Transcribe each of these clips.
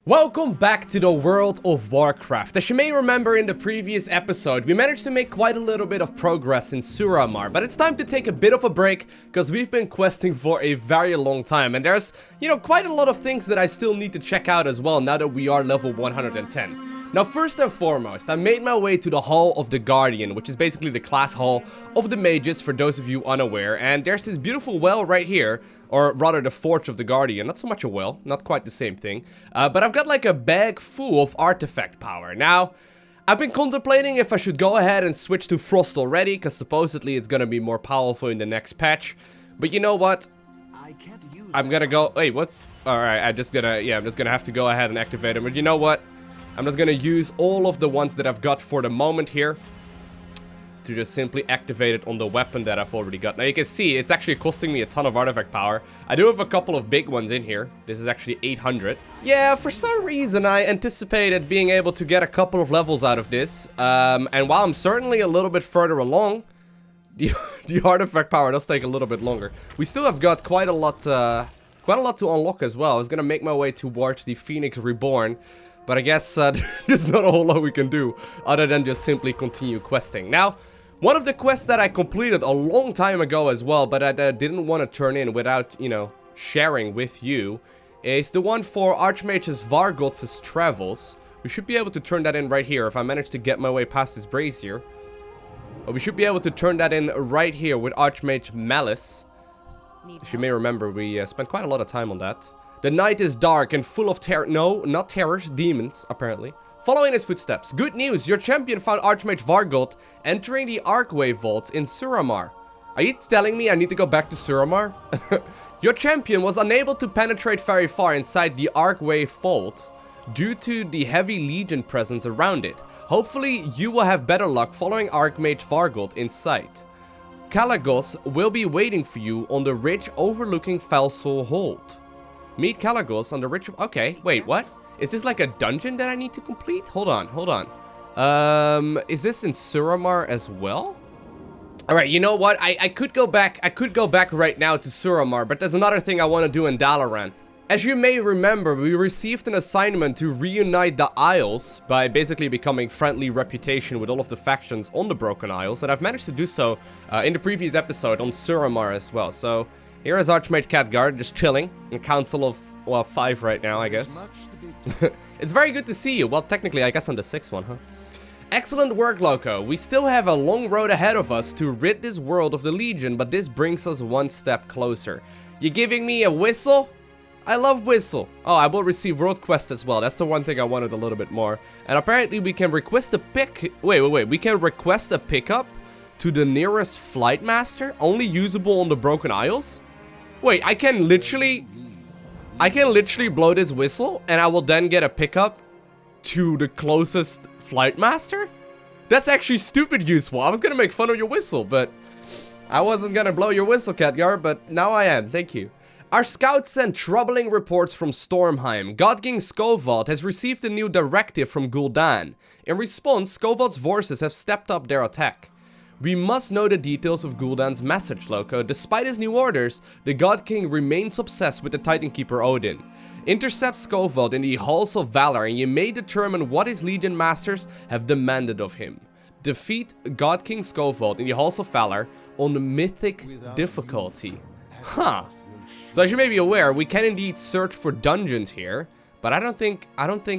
Welcome back to the World of Warcraft. As you may remember in the previous episode, we managed to make quite a little bit of progress in Suramar, but it's time to take a bit of a break because we've been questing for a very long time and there's, quite a lot of things that I still need to check out as well now that we are level 110. Now, first and foremost, I made my way to the Hall of the Guardian, which is basically the class hall of the mages for those of you unaware, and there's this beautiful well right here, or rather the Forge of the Guardian, not so much a well, not quite the same thing, but I've got like a bag full of artifact power. Now, I've been contemplating if I should go ahead and switch to Frost already, because supposedly it's gonna be more powerful in the next patch, but you know what? I'm gonna go, wait, what? Alright, I'm just gonna have to go ahead and activate it, but you know what? I'm just gonna use all of the ones that I've got for the moment here to just simply activate it on the weapon that I've already got. Now you can see it's actually costing me a ton of artifact power. I do have a couple of big ones in here. This is actually 800. Yeah, for some reason I anticipated being able to get a couple of levels out of this. And while I'm certainly a little bit further along, the artifact power does take a little bit longer. We still have got quite a lot to unlock as well. I was gonna make my way towards the Phoenix Reborn. But I guess there's not a whole lot we can do other than just simply continue questing. Now, one of the quests that I completed a long time ago as well, but I didn't want to turn in without, sharing with you, is the one for Archmage's Vargoth's Travels. We should be able to turn that in right here if I manage to get my way past this brazier. But we should be able to turn that in right here with Archmage Malice. As you may remember, we spent quite a lot of time on that. The night is dark and full of no, not terrors, demons, apparently. Following his footsteps. Good news, your champion found Archmage Vargoth entering the Archway Vaults in Suramar. Are you telling me I need to go back to Suramar? Your champion was unable to penetrate very far inside the Archway Vault due to the heavy legion presence around it. Hopefully, you will have better luck following Archmage Vargoth in sight. Kalagos will be waiting for you on the ridge overlooking Felsal Hold. Meet Kalagos on the ridge of... Okay, wait, what? Is this like a dungeon that I need to complete? Hold on. Is this in Suramar as well? Alright, you know what? I could go back right now to Suramar, but there's another thing I want to do in Dalaran. As you may remember, we received an assignment to reunite the Isles by basically becoming friendly reputation with all of the factions on the Broken Isles, and I've managed to do so in the previous episode on Suramar as well, so... Here is Archmage Khadgar, just chilling, in Council of, well, 5 right now, I guess. It's very good to see you. Well, technically, I guess I'm the 6th one, huh? Excellent work, Lowko. We still have a long road ahead of us to rid this world of the Legion, but this brings us one step closer. You giving me a whistle? I love whistle. Oh, I will receive world quest as well. That's the one thing I wanted a little bit more. And apparently, we can request a We can request a pickup to the nearest flight master, only usable on the Broken Isles? Wait, I can literally blow this whistle and I will then get a pickup to the closest flight master? That's actually stupid useful. I was gonna make fun of your whistle, but I wasn't gonna blow your whistle, Khadgar, but now I am. Thank you. Our scouts sent troubling reports from Stormheim. God King Skovald has received a new directive from Gul'dan. In response, Skovald's forces have stepped up their attack. We must know the details of Gul'dan's message, Lowko. Despite his new orders, the God King remains obsessed with the Titan Keeper Odin. Intercept Skovald in the Halls of Valor and you may determine what his Legion Masters have demanded of him. Defeat God King Skovald in the Halls of Valor on the Mythic difficulty. Huh. So as you may be aware, we can indeed search for dungeons here, but I don't think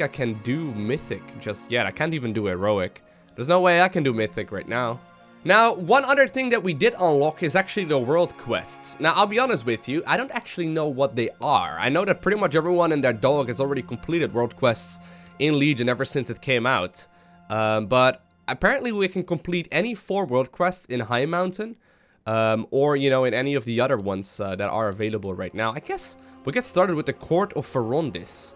I can do Mythic just yet. I can't even do Heroic. There's no way I can do Mythic right now. Now, one other thing that we did unlock is actually the world quests. Now, I'll be honest with you, I don't actually know what they are. I know that pretty much everyone and their dog has already completed world quests in Legion ever since it came out. But apparently we can complete any 4 world quests in High Mountain, or, in any of the other ones that are available right now. I guess we'll get started with the Court of Ferondis.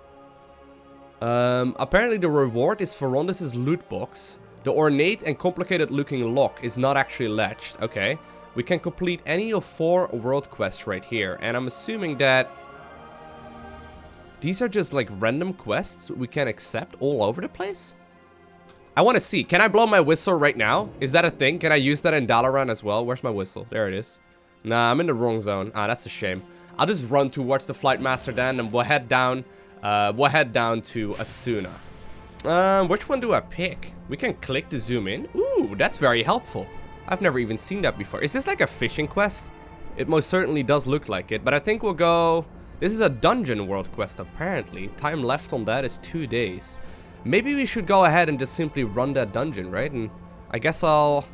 Apparently the reward is Ferondis' loot box. The ornate and complicated looking lock is not actually latched. Okay. We can complete any of 4 world quests right here. And I'm assuming that these are just like random quests we can accept all over the place. I want to see. Can I blow my whistle right now? Is that a thing? Can I use that in Dalaran as well? Where's my whistle? There it is. Nah, I'm in the wrong zone. Ah, that's a shame. I'll just run towards the Flight Master then and we'll head down we'll head down to Asuna. Which one do I pick? We can click to zoom in. Ooh, that's very helpful. I've never even seen that before. Is this like a fishing quest? It most certainly does look like it, but I think we'll go... This is a dungeon world quest, apparently. Time left on that is 2 days. Maybe we should go ahead and just simply run that dungeon, right? And I guess I'll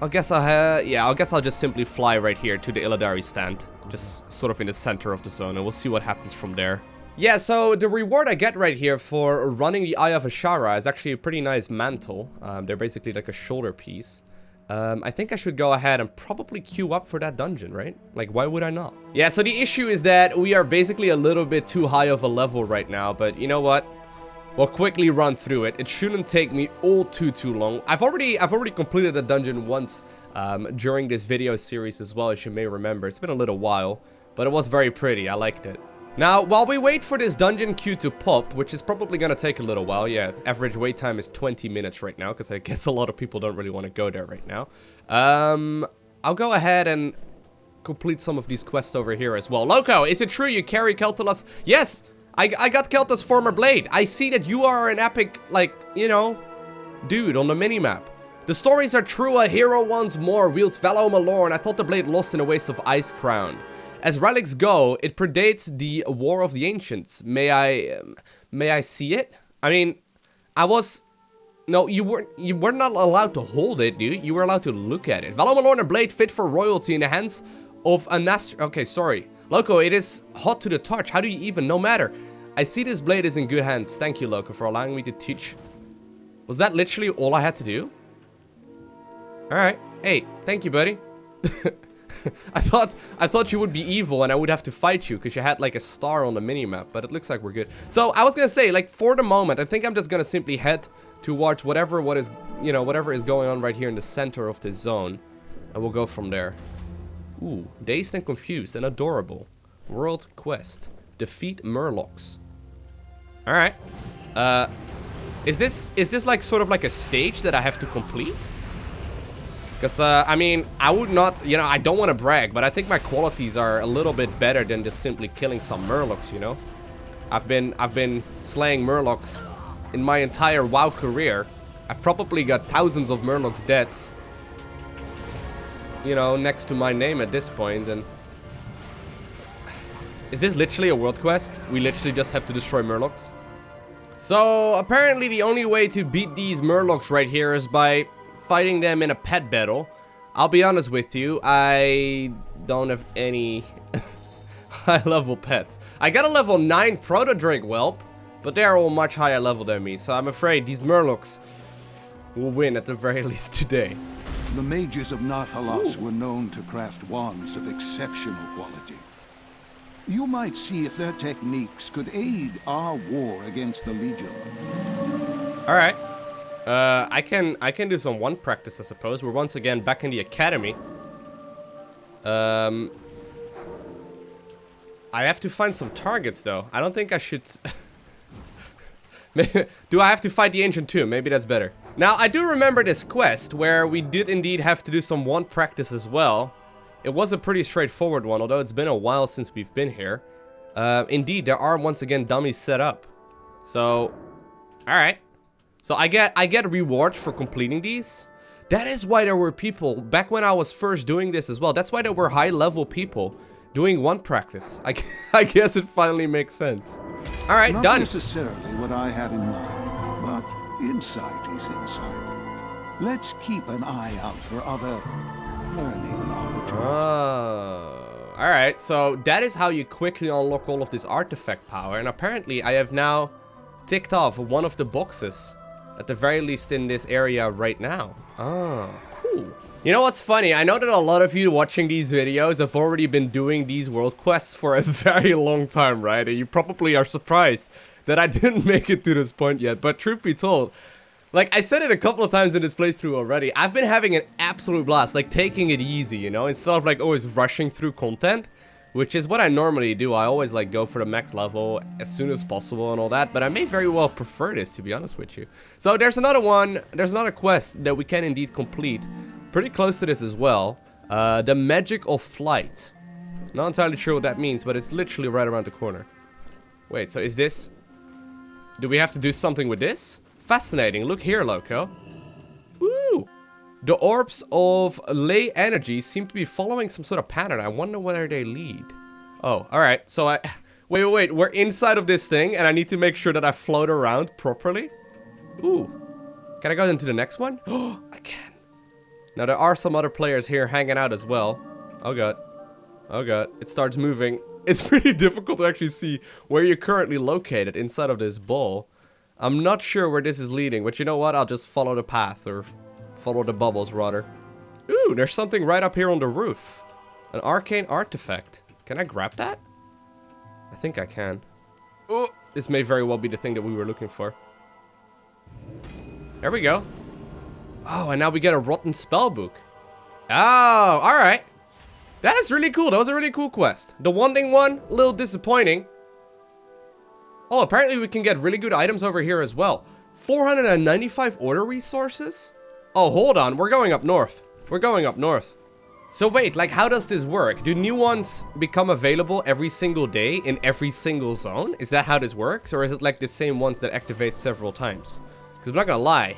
just simply fly right here to the Illidari stand. Just sort of in the center of the zone, and we'll see what happens from there. Yeah, so the reward I get right here for running the Eye of Ashara is actually a pretty nice mantle. They're basically like a shoulder piece. I think I should go ahead and probably queue up for that dungeon, right? Like, why would I not? Yeah, so the issue is that we are basically a little bit too high of a level right now, but you know what? We'll quickly run through it. It shouldn't take me all too long. I've already completed the dungeon once during this video series as well, as you may remember. It's been a little while, but it was very pretty. I liked it. Now, while we wait for this dungeon queue to pop, which is probably gonna take a little while, yeah, average wait time is 20 minutes right now, because I guess a lot of people don't really want to go there right now. I'll go ahead and complete some of these quests over here as well. Lowko, is it true you carry Keltalas? Yes, I got Kelta's former blade. I see that you are an epic, like, you know, dude on the minimap. The stories are true, a hero once more wields Valo Malorn. I thought the blade lost in a waste of Ice Crown. As relics go, it predates the War of the Ancients. May I see it? I mean, no, you were not allowed to hold it, dude. You were allowed to look at it. Valo Malorn, a blade fit for royalty in the hands of a Okay, sorry. Lowko, it is hot to the touch. How do you even? No matter. I see this blade is in good hands. Thank you, Lowko, for allowing me to teach. Was that literally all I had to do? Alright. Hey, thank you, buddy. I thought you would be evil and I would have to fight you because you had like a star on the minimap, but it looks like we're good. So I was gonna say, like, for the moment, I think I'm just gonna simply head towards whatever is going on right here in the center of this zone, and we'll go from there. Ooh, dazed and confused and adorable. World quest: defeat Murlocs. All right. Is this like sort of like a stage that I have to complete? Because, I mean, I would not, you know, I don't want to brag, but I think my qualities are a little bit better than just simply killing some Murlocs, you know? I've been slaying Murlocs in my entire WoW career. I've probably got thousands of Murlocs deaths, you know, next to my name at this point, and... Is this literally a world quest? We literally just have to destroy Murlocs? So, apparently the only way to beat these Murlocs right here is by fighting them in a pet battle. I'll be honest with you, I don't have any high level pets. I got a level 9 Proto-Drake Whelp, but they're all much higher level than me, so I'm afraid these Murlocs will win at the very least today. The mages of Nathalas were known to craft wands of exceptional quality. You might see if their techniques could aid our war against the Legion. Alright. I can do some wand practice, I suppose. We're once again back in the academy. I have to find some targets, though. I don't think I should... Do I have to fight the Ancient too? Maybe that's better. Now, I do remember this quest, where we did indeed have to do some wand practice as well. It was a pretty straightforward one, although it's been a while since we've been here. Indeed, there are once again dummies set up. So, alright. So I get rewards for completing these. That is why there were people, back when I was first doing this as well, that's why there were high level people doing wand practice. I guess it finally makes sense. Alright, done. Not necessarily what I had in mind, but insight is insight. Let's keep an eye out for other learning opportunities. Alright, so that is how you quickly unlock all of this artifact power, and apparently I have now ticked off one of the boxes. At the very least in this area right now. Oh, cool. You know what's funny? I know that a lot of you watching these videos have already been doing these world quests for a very long time, right? And you probably are surprised that I didn't make it to this point yet. But truth be told, like I said it a couple of times in this playthrough already, I've been having an absolute blast, like taking it easy, you know? Instead of like always rushing through content. Which is what I normally do. I always like go for the max level as soon as possible and all that. But I may very well prefer this, to be honest with you. So there's another one. There's another quest that we can indeed complete. Pretty close to this as well. The Magic of Flight. Not entirely sure what that means, but it's literally right around the corner. Wait, so is this... Do we have to do something with this? Fascinating. Look here, Lowko. Woo! The orbs of ley energy seem to be following some sort of pattern. I wonder where they lead. Oh, alright. So I... Wait. We're inside of this thing, and I need to make sure that I float around properly. Ooh. Can I go into the next one? Oh, I can. Now, there are some other players here hanging out as well. Oh, God. Oh, God. It starts moving. It's pretty difficult to actually see where you're currently located inside of this ball. I'm not sure where this is leading, but you know what? I'll just follow the path, or follow the bubbles, rather. Ooh, there's something right up here on the roof. An arcane artifact. Can I grab that? I think I can. Oh, this may very well be the thing that we were looking for. There we go. Oh, and now we get a rotten spellbook. Oh, alright. That is really cool. That was a really cool quest. The wanting one, a little disappointing. Oh, apparently we can get really good items over here as well. 495 order resources? Oh, hold on. We're going up north. We're going up north. So wait, like, how does this work? Do new ones become available every single day in every single zone? Is that how this works? Or is it like the same ones that activate several times? Because I'm not gonna lie.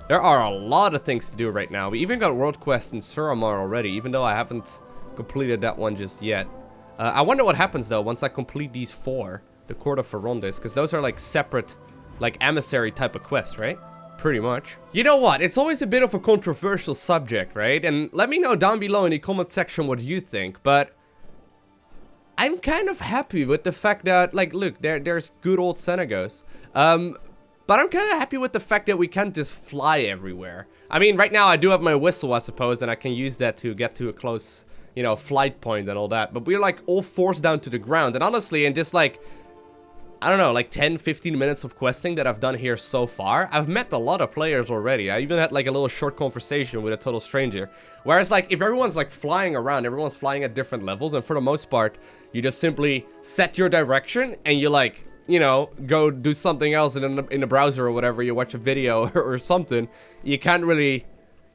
There are a lot of things to do right now. We even got world quests in Suramar already, even though I haven't completed that one just yet. I wonder what happens though once I complete these 4, the Court of Ferondis, because those are like separate, like emissary type of quests, right? Pretty much. You know what? It's always a bit of a controversial subject, right? And let me know down below in the comment section what you think, but I'm kind of happy with the fact that, like, look, there's good old Senegos. But I'm kind of happy with the fact that we can't just fly everywhere. I mean, right now I do have my whistle, I suppose, and I can use that to get to a close, you know, flight point and all that. But we're like all forced down to the ground. And honestly, in just like, I don't know, like 10-15 minutes of questing that I've done here so far, I've met a lot of players already. I even had like a little short conversation with a total stranger. Whereas like, if everyone's like flying around, everyone's flying at different levels, and for the most part, you just simply set your direction and you like, you know, go do something else in the browser or whatever, you watch a video or something. You can't really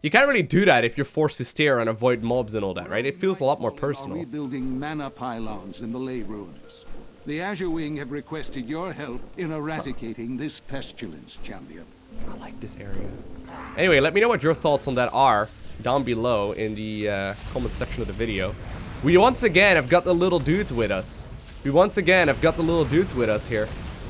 do that if you're forced to steer and avoid mobs and all that, right? It feels a lot more personal. Rebuilding mana pylons in the ley ruins. The Azure Wing have requested your help in eradicating this pestilence, champion. I like this area. Anyway, let me know what your thoughts on that are down below in the comment section of the video. We once again have got the little dudes with us. We once again have got the little dudes with us here.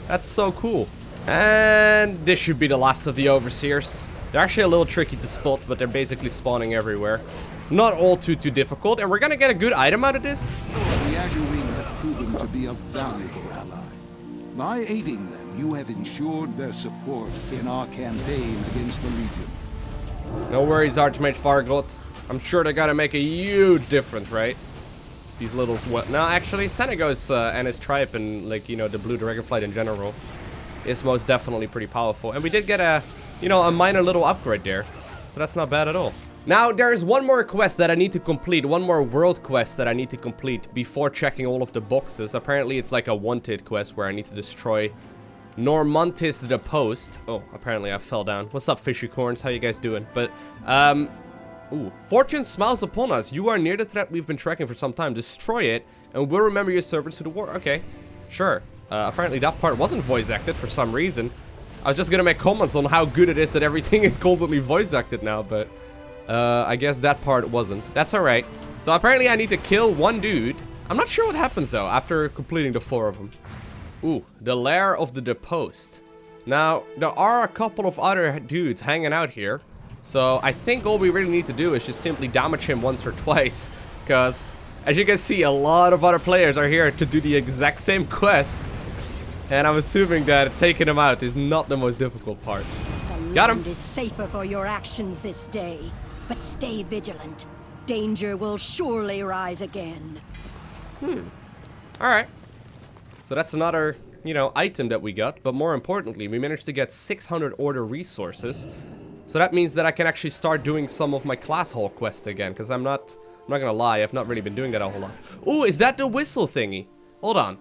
That's so cool. And this should be the last of the Overseers. They're actually a little tricky to spot, but they're basically spawning everywhere. Not all too difficult, and we're gonna get a good item out of this. The Azure Wing have proven to be a valuable ally. By aiding them, you have ensured their support in our campaign against the Legion. No worries, Archmage Fargot. I'm sure they're gonna make a huge difference, right? These littles, what? No, actually, Senegos and his tribe and, like, you know, the Blue Dragonflight in general is most definitely pretty powerful. And we did get a, you know, a minor little upgrade there. So that's not bad at all. Now, there is one more quest that I need to complete. One more world quest that I need to complete before checking all of the boxes. Apparently, it's like a wanted quest where I need to destroy Normantis the Post. Oh, apparently I fell down. What's up, fishy corns? How you guys doing? But, ooh, fortune smiles upon us. You are near the threat we've been tracking for some time. Destroy it, and we'll remember your service to the war. Okay, sure. Apparently that part wasn't voice acted for some reason. I was just gonna make comments on how good it is that everything is constantly voice acted now, but I guess that part wasn't. That's alright. So apparently I need to kill one dude. I'm not sure what happens though after completing the 4 of them. Ooh, the Lair of the Deposed. Now, there are a couple of other dudes hanging out here. So I think all we really need to do is just simply damage him once or twice. Because, as you can see, a lot of other players are here to do the exact same quest. And I'm assuming that taking him out is not the most difficult part. Got him! The land is safer for your actions this day. But stay vigilant. Danger will surely rise again. Alright. So that's another, you know, item that we got. But more importantly, we managed to get 600 order resources. So that means that I can actually start doing some of my class hall quests again, because I'm not gonna lie, I've not really been doing that a whole lot. Ooh, is that the whistle thingy? Hold on,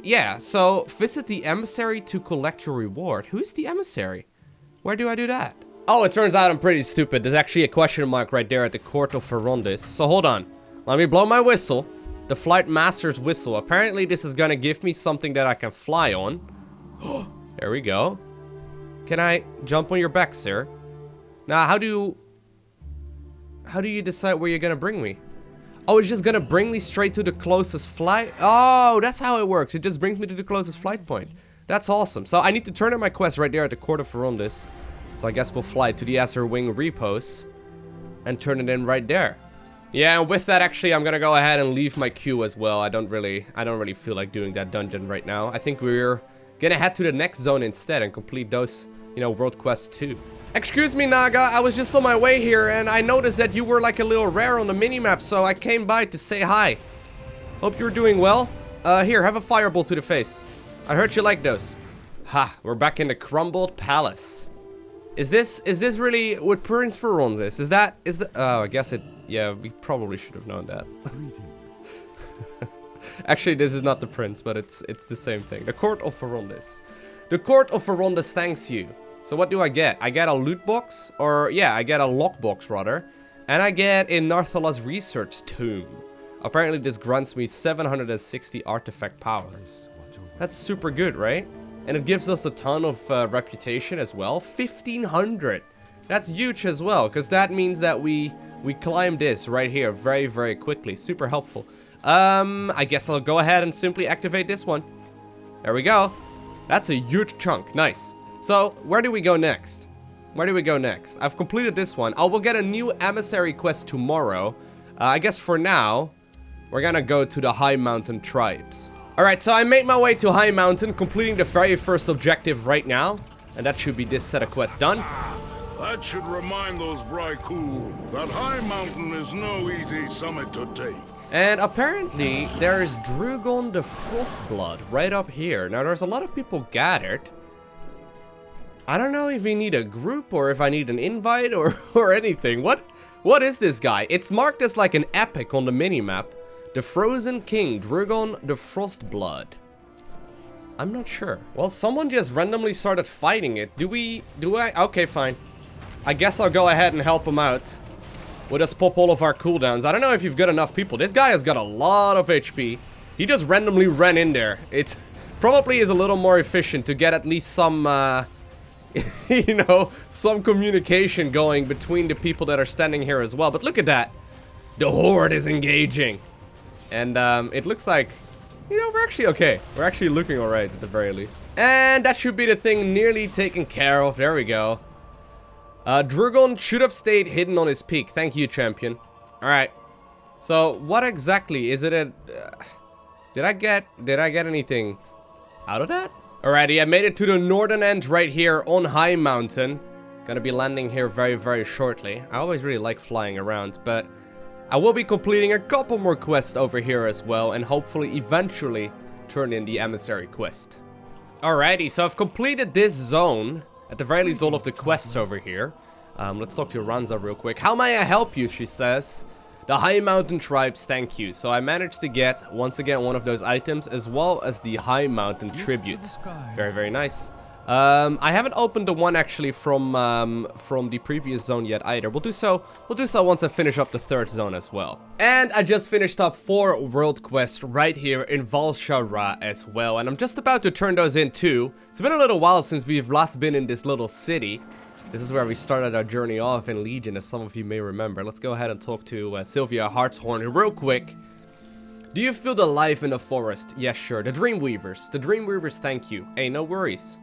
yeah, so visit the emissary to collect your reward. Who's the emissary? Where do I do that? Oh, it turns out I'm pretty stupid. There's actually a question mark right there at the Court of Ferondis. So hold on, let me blow my whistle. The Flight Master's Whistle. Apparently this is gonna give me something that I can fly on. There we go. Can I jump on your back, sir? Now, how do you decide where you're gonna bring me? Oh, it's just gonna bring me straight to the closest flight? Oh, that's how it works. It just brings me to the closest flight point. That's awesome. So I need to turn in my quest right there at the Court of Ferundis. So I guess we'll fly to the Azure Wing repos and turn it in right there. Yeah, and with that, actually, I'm gonna go ahead and leave my queue as well. I don't really feel like doing that dungeon right now. I think we're gonna head to the next zone instead and complete those, you know, world quests too. Excuse me, Naga, I was just on my way here and I noticed that you were like a little rare on the minimap, so I came by to say hi. Hope you're doing well. Here, have a fireball to the face. I heard you like those. Ha, we're back in the Crumbled Palace. Is this really what Prince Ferundis? Is that, oh, I guess it, yeah, we probably should have known that. Actually, this is not the prince, but it's the same thing. The Court of Ferundis. The Court of Ferundis thanks you. So what do I get? I get a loot box, or yeah, I get a lockbox rather. And I get a Narthala's Research Tomb. Apparently this grants me 760 artifact power. That's super good, right? And it gives us a ton of reputation as well. 1500. That's huge as well, because that means that we climb this right here very, very quickly. Super helpful. I guess I'll go ahead and simply activate this one. There we go. That's a huge chunk. Nice. So, where do we go next? Where do we go next? I've completed this one. I will get a new emissary quest tomorrow. I guess for now, we're gonna go to the High Mountain Tribes. Alright, so I made my way to High Mountain, completing the very first objective right now. And that should be this set of quests done. That should remind those Brycool that High Mountain is no easy summit to take. And apparently, there is Drugon the Frostblood right up here. Now, there's a lot of people gathered. I don't know if we need a group or if I need an invite or anything. What is this guy? It's marked as like an epic on the minimap. The Frozen King, Drugon the Frostblood. I'm not sure. Well, someone just randomly started fighting it. Do I? Okay, fine. I guess I'll go ahead and help him out. We'll just pop all of our cooldowns. I don't know if you've got enough people. This guy has got a lot of HP. He just randomly ran in there. It probably is a little more efficient to get at least some, you know, some communication going between the people that are standing here as well. But look at that. The Horde is engaging. And it looks like, you know, we're actually okay. We're actually looking alright at the very least. And that should be the thing nearly taken care of. There we go. Drugon should have stayed hidden on his peak. Thank you, champion. Alright. So, what exactly is it a... did I get anything out of that? Alrighty, I made it to the northern end right here on High Mountain. Gonna be landing here very, very shortly. I always really like flying around, but I will be completing a couple more quests over here as well, and hopefully eventually turn in the emissary quest. Alrighty, so I've completed this zone. At the very least, all of the quests over here. Let's talk to Ranza real quick. How may I help you, she says. The High Mountain Tribes, thank you. So I managed to get, once again, one of those items, as well as the High Mountain Tribute. Very, very nice. I haven't opened the one, actually, from the previous zone yet, either. We'll do so once I finish up the third zone as well. And I just finished up 4 world quests right here in Val Shara as well. And I'm just about to turn those in, too. It's been a little while since we've last been in this little city. This is where we started our journey off in Legion, as some of you may remember. Let's go ahead and talk to Sylvia Hartshorn real quick. Do you feel the life in the forest? Yes, sure. The Dreamweavers. The Dreamweavers, thank you. Hey, no worries.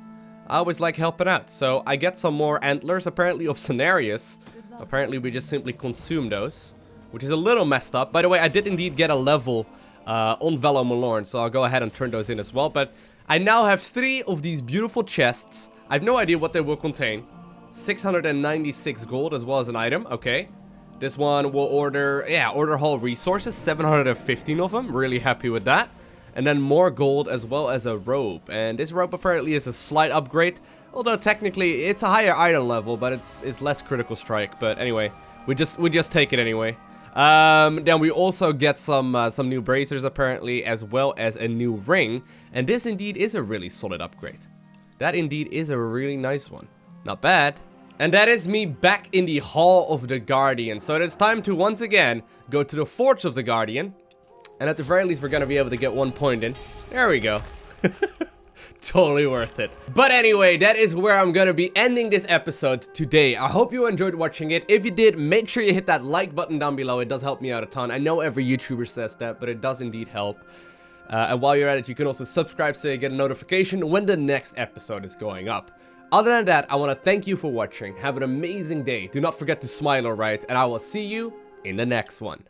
I always like helping out. So I get some more antlers, apparently of Cenarius. Apparently we just simply consume those, which is a little messed up. By the way, I did indeed get a level on Velo Malorn, so I'll go ahead and turn those in as well. But I now have 3 of these beautiful chests. I have no idea what they will contain. 696 gold as well as an item. Okay. This one will order Hall resources, 715 of them. Really happy with that. And then more gold as well as a robe. And this robe apparently is a slight upgrade. Although technically it's a higher item level, but it's less critical strike. But anyway, we just take it anyway. Then we also get some new bracers apparently, as well as a new ring. And this indeed is a really solid upgrade. That indeed is a really nice one. Not bad. And that is me back in the Hall of the Guardian. So it is time to once again go to the Forge of the Guardian. And at the very least, we're gonna be able to get 1 point in. There we go. Totally worth it. But anyway, that is where I'm gonna be ending this episode today. I hope you enjoyed watching it. If you did, make sure you hit that like button down below. It does help me out a ton. I know every YouTuber says that, but it does indeed help. And while you're at it, you can also subscribe so you get a notification when the next episode is going up. Other than that, I want to thank you for watching. Have an amazing day. Do not forget to smile, alright? And I will see you in the next one.